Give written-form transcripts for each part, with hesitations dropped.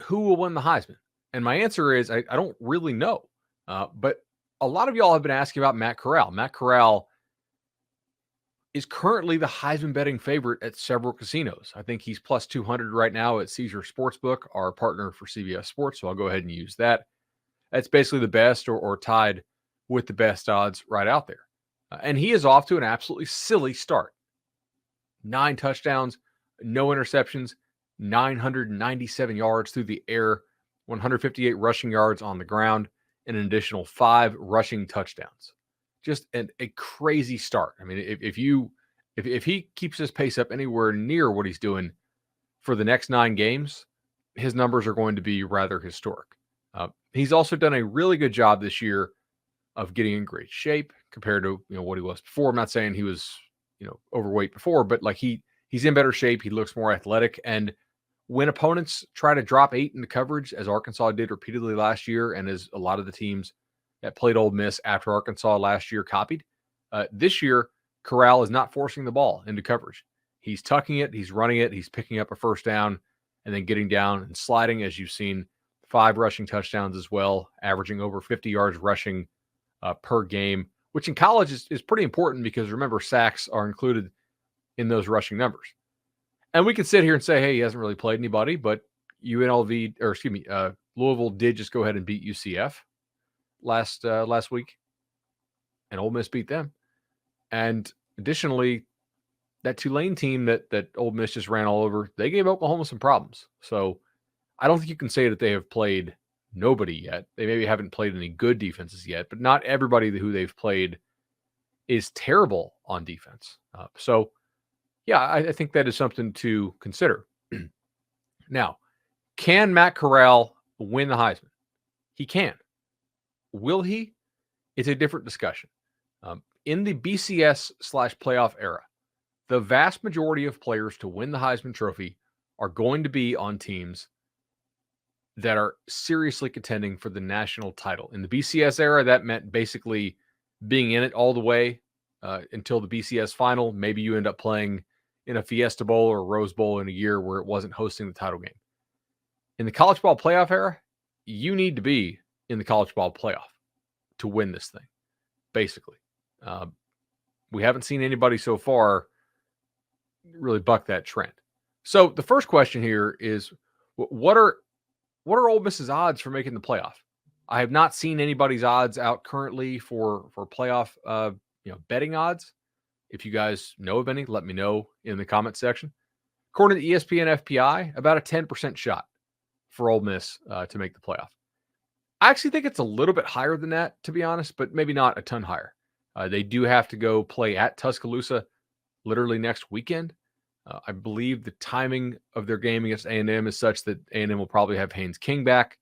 who will win the Heisman? And my answer is I don't really know. But a lot of y'all have been asking about Matt Corral. Matt Corral is currently the Heisman betting favorite at several casinos. I think he's plus 200 right now at Caesar Sportsbook, our partner for CBS Sports. So I'll go ahead and use that. That's basically the best or tied with the best odds right out there. And he is off to an absolutely silly start. 9 touchdowns, no interceptions, 997 yards through the air, 158 rushing yards on the ground, and an additional 5 rushing touchdowns. Just a crazy start. I mean, if he keeps his pace up anywhere near what he's doing for the next 9 games, his numbers are going to be rather historic. He's also done a really good job this year of getting in great shape compared to what he was before. I'm not saying he was overweight before, but like he's in better shape. He looks more athletic. And when opponents try to drop 8 into coverage, as Arkansas did repeatedly last year, and as a lot of the teams that played Ole Miss after Arkansas last year copied, this year Corral is not forcing the ball into coverage. He's tucking it, he's running it, he's picking up a first down, and then getting down and sliding, as you've seen. 5 rushing touchdowns as well, averaging over 50 yards rushing per game, which in college is pretty important because remember, sacks are included in those rushing numbers. And we can sit here and say, hey, he hasn't really played anybody, but Louisville did just go ahead and beat UCF last week, and Ole Miss beat them. And additionally, that Tulane team that Ole Miss just ran all over, they gave Oklahoma some problems. So I don't think you can say that they have played nobody yet. They maybe haven't played any good defenses yet, but not everybody who they've played is terrible on defense. So, yeah, I think that is something to consider. Now, can Matt Corral win the Heisman? He can. Will he? It's a different discussion. In the BCS/playoff era, the vast majority of players to win the Heisman Trophy are going to be on teams that are seriously contending for the national title. In the BCS era, that meant basically being in it all the way until the BCS final. Maybe you end up playing in a Fiesta Bowl or Rose Bowl in a year where it wasn't hosting the title game. In the college ball playoff era, you need to be in the college ball playoff to win this thing, basically. We haven't seen anybody so far really buck that trend. So the first question here is, what are Ole Miss's odds for making the playoff? I have not seen anybody's odds out currently for playoff betting odds. If you guys know of any, let me know in the comment section. According to ESPN FPI, about a 10% shot for Ole Miss to make the playoff. I actually think it's a little bit higher than that, to be honest, but maybe not a ton higher. They do have to go play at Tuscaloosa literally next weekend. I believe the timing of their game against A&M is such that A&M will probably have Haynes King back.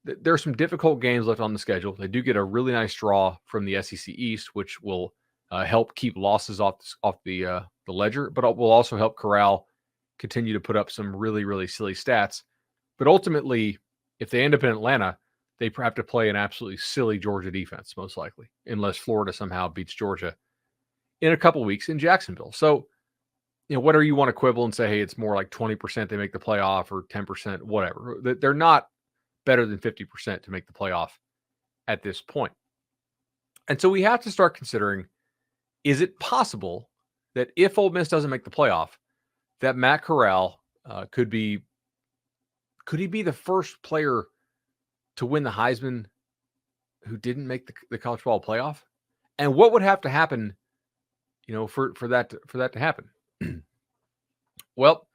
There are some difficult games left on the schedule. They do get a really nice draw from the SEC East, which will help keep losses off the ledger, but it will also help Corral continue to put up some really, really silly stats. But ultimately, if they end up in Atlanta, they have to play an absolutely silly Georgia defense, most likely, unless Florida somehow beats Georgia in a couple weeks in Jacksonville. So, whatever you want to quibble and say, hey, it's more like 20% they make the playoff or 10%, whatever. They're not better than 50% to make the playoff at this point. And so we have to start considering, is it possible that if Ole Miss doesn't make the playoff, that Matt Corral could he be the first player to win the Heisman who didn't make the college football playoff? And what would have to happen, for that to happen? Well,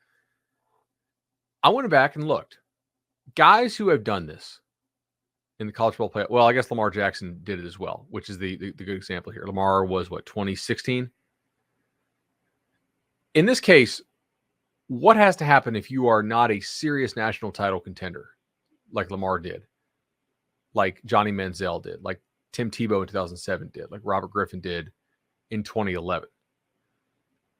I went back and looked. Guys who have done this in the college football playoff. Well, I guess Lamar Jackson did it as well, which is the good example here. Lamar was 2016? In this case, what has to happen if you are not a serious national title contender like Lamar did, like Johnny Manziel did, like Tim Tebow in 2007 did, like Robert Griffin did in 2011?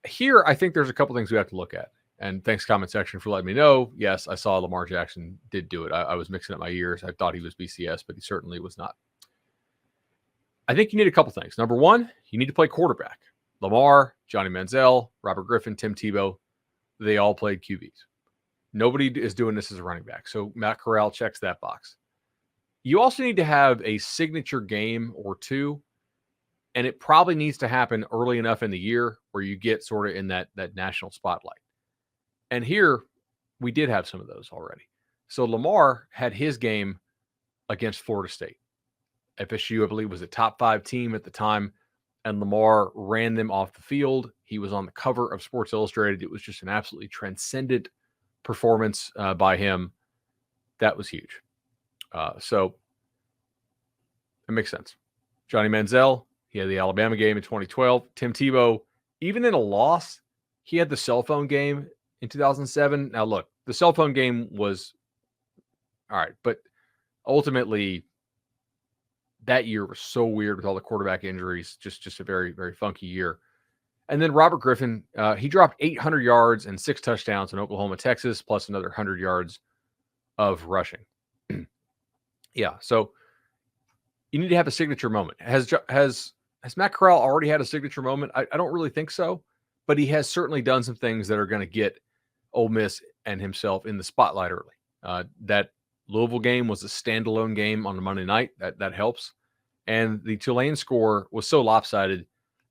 Here, I think there's a couple things we have to look at. And thanks, comment section, for letting me know. Yes, I saw Lamar Jackson did do it. I was mixing up my years. I thought he was BCS, but he certainly was not. I think you need a couple things. Number one, you need to play quarterback. Lamar, Johnny Manziel, Robert Griffin, Tim Tebow, they all played QBs. Nobody is doing this as a running back. So Matt Corral checks that box. You also need to have a signature game or two, and it probably needs to happen early enough in the year where you get sort of in that national spotlight. And here we did have some of those already. So Lamar had his game against Florida State. FSU, I believe, was a top 5 team at the time, and Lamar ran them off the field. He was on the cover of Sports Illustrated. It was just an absolutely transcendent performance by him. That was huge. So it makes sense. Johnny Manziel, he had the Alabama game in 2012. Tim Tebow, even in a loss, he had the cell phone game in 2007. Now, look, the cell phone game was all right, but ultimately, that year was so weird with all the quarterback injuries. Just a very, very funky year. And then Robert Griffin, he dropped 800 yards and 6 touchdowns in Oklahoma, Texas, plus another 100 yards of rushing. Yeah, so you need to have a signature moment. Has Matt Corral already had a signature moment? I don't really think so, but he has certainly done some things that are going to get Ole Miss and himself in the spotlight early. That Louisville game was a standalone game on the Monday night. That helps. And the Tulane score was so lopsided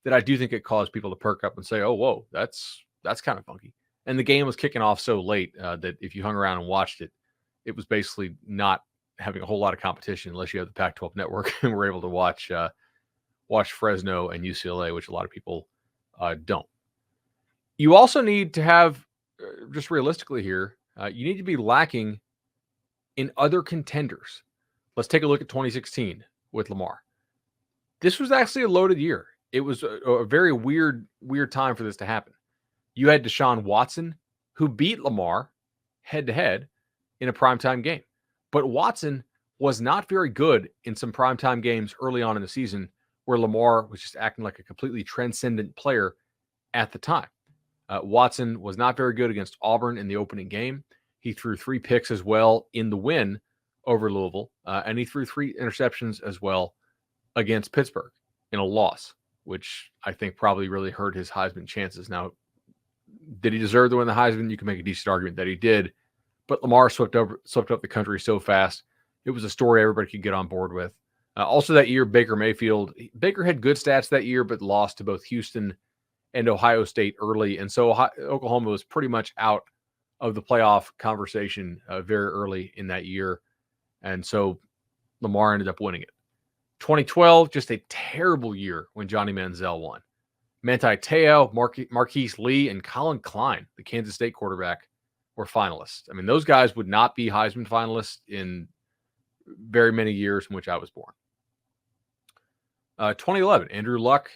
that I do think it caused people to perk up and say, oh, whoa, that's kind of funky. And the game was kicking off so late that if you hung around and watched it, it was basically not having a whole lot of competition unless you have the Pac-12 network and were able to watch Fresno and UCLA, which a lot of people don't. You also need to have, just realistically here, you need to be lacking in other contenders. Let's take a look at 2016 with Lamar. This was actually a loaded year. It was a very weird time for this to happen. You had Deshaun Watson, who beat Lamar head-to-head in a primetime game. But Watson was not very good in some primetime games early on in the season where Lamar was just acting like a completely transcendent player at the time. Watson was not very good against Auburn in the opening game. He threw 3 picks as well in the win over Louisville, and he threw 3 interceptions as well against Pittsburgh in a loss, which I think probably really hurt his Heisman chances. Now, did he deserve to win the Heisman? You can make a decent argument that he did, but Lamar swept up the country so fast. It was a story everybody could get on board with. Also that year, Baker Mayfield. Baker had good stats that year, but lost to both Houston and Ohio State early. And so Oklahoma was pretty much out of the playoff conversation very early in that year. And so Lamar ended up winning it. 2012, just a terrible year when Johnny Manziel won. Manti Te'o, Marquise Lee, and Colin Klein, the Kansas State quarterback, were finalists. I mean, those guys would not be Heisman finalists in very many years in which I was born. 2011, Andrew Luck,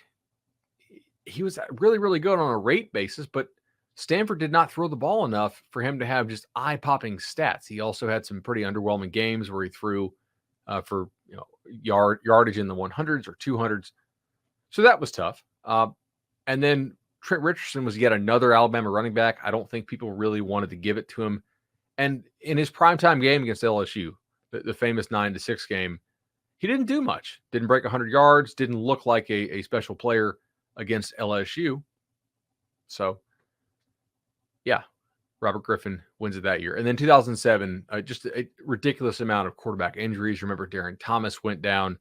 he was really, really good on a rate basis, but Stanford did not throw the ball enough for him to have just eye-popping stats. He also had some pretty underwhelming games where he threw for yardage in the 100s or 200s. So that was tough. And then Trent Richardson was yet another Alabama running back. I don't think people really wanted to give it to him. And in his primetime game against LSU, the famous 9-6 game, he didn't do much. Didn't break 100 yards. Didn't look like a special player against LSU. So, yeah, Robert Griffin wins it that year. And then 2007, just a ridiculous amount of quarterback injuries. Remember, Darren Thomas went down.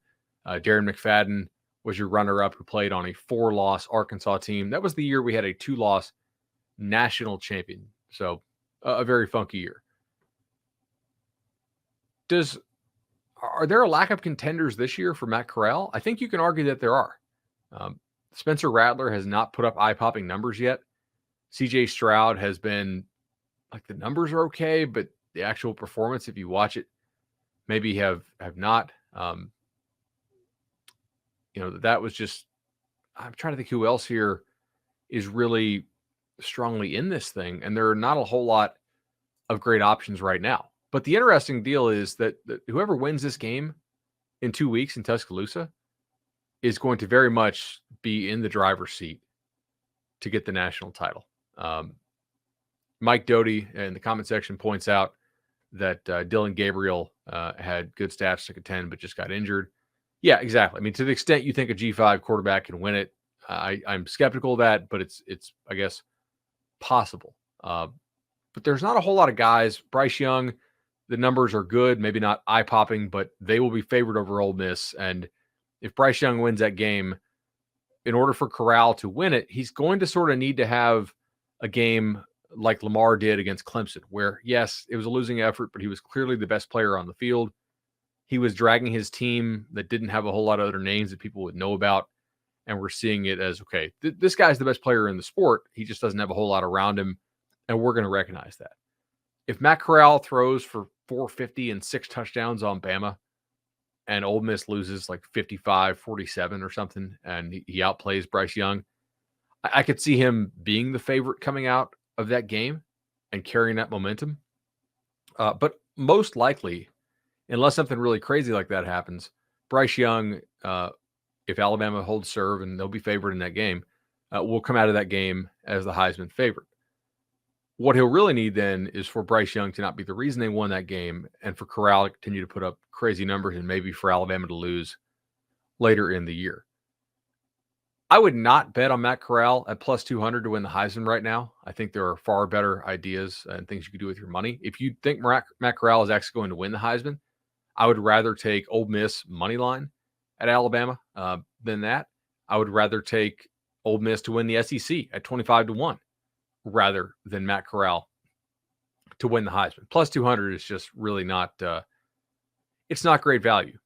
Darren McFadden was your runner-up who played on a 4-loss Arkansas team. That was the year we had a 2-loss national champion. So a very funky year. Are there a lack of contenders this year for Matt Corral? I think you can argue that there are. Spencer Rattler has not put up eye-popping numbers yet. CJ Stroud has been, like, the numbers are okay, but the actual performance, if you watch it, maybe have not. That was just, I'm trying to think who else here is really strongly in this thing, and there are not a whole lot of great options right now. But the interesting deal is that whoever wins this game in 2 weeks in Tuscaloosa is going to very much be in the driver's seat to get the national title. Mike Doty in the comment section points out that Dylan Gabriel had good stats to contend, but just got injured. Yeah, exactly. I mean, to the extent you think a G5 quarterback can win it, I'm skeptical of that, but it's I guess, possible. but there's not a whole lot of guys. Bryce Young, the numbers are good, maybe not eye-popping, but they will be favored over Ole Miss. And if Bryce Young wins that game, in order for Corral to win it, he's going to sort of need to have a game like Lamar did against Clemson, where, yes, it was a losing effort, but he was clearly the best player on the field. He was dragging his team that didn't have a whole lot of other names that people would know about. And we're seeing it as, okay, this guy's the best player in the sport. He just doesn't have a whole lot around him. And we're going to recognize that. If Matt Corral throws for 450 and 6 touchdowns on Bama, and Ole Miss loses like 55-47 or something, and he outplays Bryce Young, I could see him being the favorite coming out of that game and carrying that momentum. But most likely, unless something really crazy like that happens, Bryce Young, if Alabama holds serve and they'll be favored in that game, will come out of that game as the Heisman favorite. What he'll really need then is for Bryce Young to not be the reason they won that game, and for Corral to continue to put up crazy numbers, and maybe for Alabama to lose later in the year. I would not bet on Matt Corral at plus 200 to win the Heisman right now. I think there are far better ideas and things you could do with your money. If you think Matt Corral is actually going to win the Heisman, I would rather take Ole Miss money line at Alabama than that. I would rather take Ole Miss to win the SEC at 25-1 rather than Matt Corral to win the Heisman. Plus 200 is just really not, it's not great value.